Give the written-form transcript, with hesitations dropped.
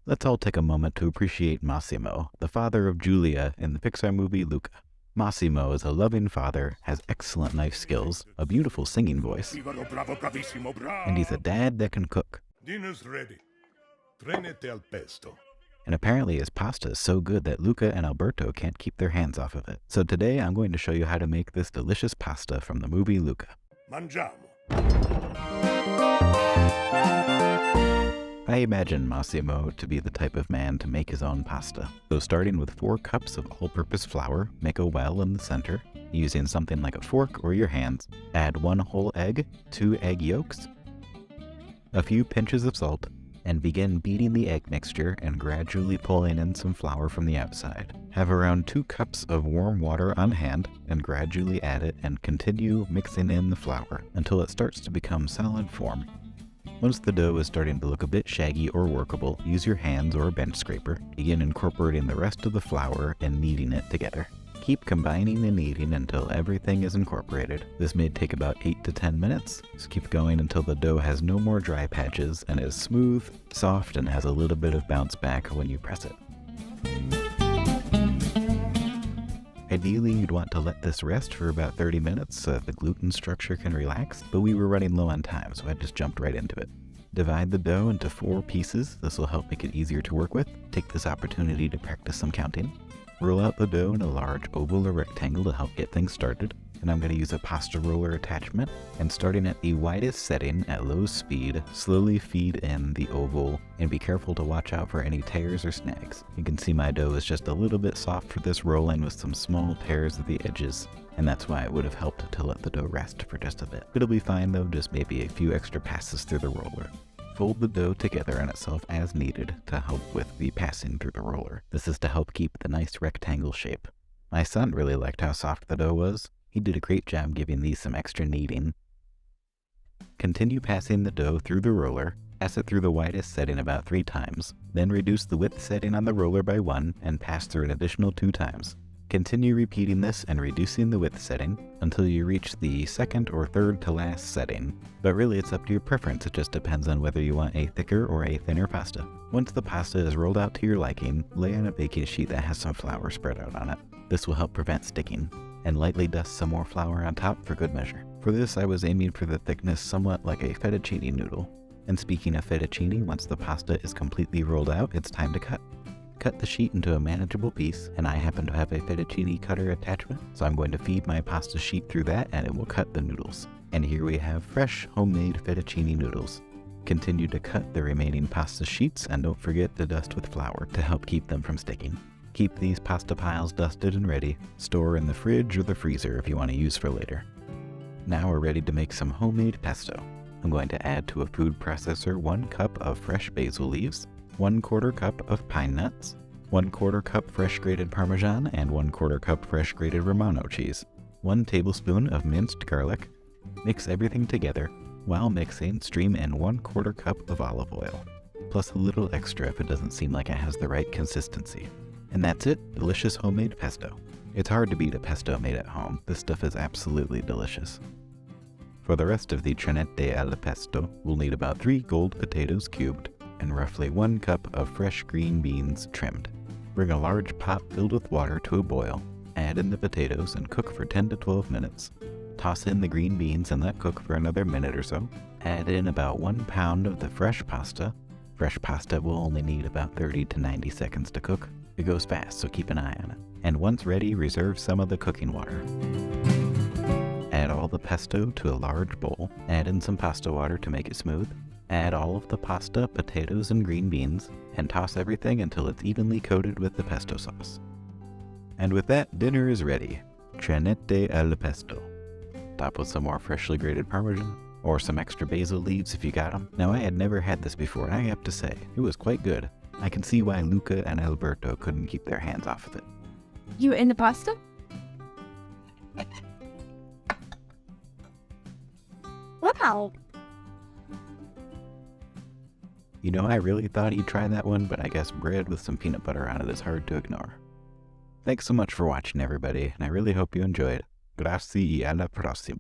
Let's all take a moment to appreciate Massimo, the father of Giulia in the Pixar movie Luca. Massimo is a loving father, has excellent knife skills, a beautiful singing voice, and he's a dad that can cook. Dinner's ready. Trenette al Pesto. And apparently his pasta is so good that Luca and Alberto can't keep their hands off of it. So today I'm going to show you how to make this delicious pasta from the movie Luca. Mangiamo. I imagine Massimo to be the type of man to make his own pasta. So starting with 4 cups of all-purpose flour, make a well in the center. Using something like a fork or your hands, add 1 whole egg, 2 egg yolks, a few pinches of salt, and begin beating the egg mixture and gradually pulling in some flour from the outside. Have around 2 cups of warm water on hand and gradually add it and continue mixing in the flour until it starts to become solid form. Once the dough is starting to look a bit shaggy or workable, use your hands or a bench scraper. Begin incorporating the rest of the flour and kneading it together. Keep combining and kneading until everything is incorporated. This may take about 8 to 10 minutes, so keep going until the dough has no more dry patches and is smooth, soft, and has a little bit of bounce back when you press it. Ideally, you'd want to let this rest for about 30 minutes so that the gluten structure can relax, but we were running low on time, so I just jumped right into it. Divide the dough into 4 pieces. This will help make it easier to work with. Take this opportunity to practice some counting. Roll out the dough in a large oval or rectangle to help get things started. And I'm going to use a pasta roller attachment, and starting at the widest setting at low speed, slowly feed in the oval and be careful to watch out for any tears or snags. You can see my dough is just a little bit soft for this rolling with some small tears at the edges, and that's why it would have helped to let the dough rest for just a bit. It'll be fine though, just maybe a few extra passes through the roller. Fold the dough together on itself as needed to help with the passing through the roller. This is to help keep the nice rectangle shape. My son really liked how soft the dough was. He did a great job giving these some extra kneading. Continue passing the dough through the roller. Pass it through the widest setting about 3 times. Then reduce the width setting on the roller by 1 and pass through an additional 2 times. Continue repeating this and reducing the width setting until you reach the 2nd or 3rd to last setting. But really it's up to your preference, it just depends on whether you want a thicker or a thinner pasta. Once the pasta is rolled out to your liking, lay on a baking sheet that has some flour spread out on it. This will help prevent sticking. And lightly dust some more flour on top for good measure. For this I was aiming for the thickness somewhat like a fettuccine noodle. And speaking of fettuccine, once the pasta is completely rolled out, it's time to cut. Cut the sheet into a manageable piece, and I happen to have a fettuccine cutter attachment, so I'm going to feed my pasta sheet through that and it will cut the noodles. And here we have fresh, homemade fettuccine noodles. Continue to cut the remaining pasta sheets and don't forget to dust with flour to help keep them from sticking. Keep these pasta piles dusted and ready. Store in the fridge or the freezer if you want to use for later. Now we're ready to make some homemade pesto. I'm going to add to a food processor 1 cup of fresh basil leaves, 1/4 cup of pine nuts, 1/4 cup fresh grated parmesan, and 1/4 cup fresh grated romano cheese, 1 tablespoon of minced garlic. Mix everything together. While mixing, stream in 1/4 cup of olive oil, plus a little extra if it doesn't seem like it has the right consistency. And that's it, delicious homemade pesto. It's hard to beat a pesto made at home. This stuff is absolutely delicious. For the rest of the Trenette al Pesto, we'll need about 3 gold potatoes cubed and roughly 1 cup of fresh green beans trimmed. Bring a large pot filled with water to a boil. Add in the potatoes and cook for 10 to 12 minutes. Toss in the green beans and let cook for another minute or so. Add in about 1 pound of the fresh pasta. Fresh pasta will only need about 30 to 90 seconds to cook. It goes fast, so keep an eye on it. And once ready, reserve some of the cooking water. Add all the pesto to a large bowl. Add in some pasta water to make it smooth. Add all of the pasta, potatoes, and green beans, and toss everything until it's evenly coated with the pesto sauce. And with that, dinner is ready. Trenette al Pesto. Top with some more freshly grated parmesan, or some extra basil leaves if you got them. Now I had never had this before, and I have to say, it was quite good. I can see why Luca and Alberto couldn't keep their hands off of it. You in the pasta? Wow. You know, I really thought he'd try that one, but I guess bread with some peanut butter on it is hard to ignore. Thanks so much for watching, everybody, and I really hope you enjoyed. Grazie e alla prossima.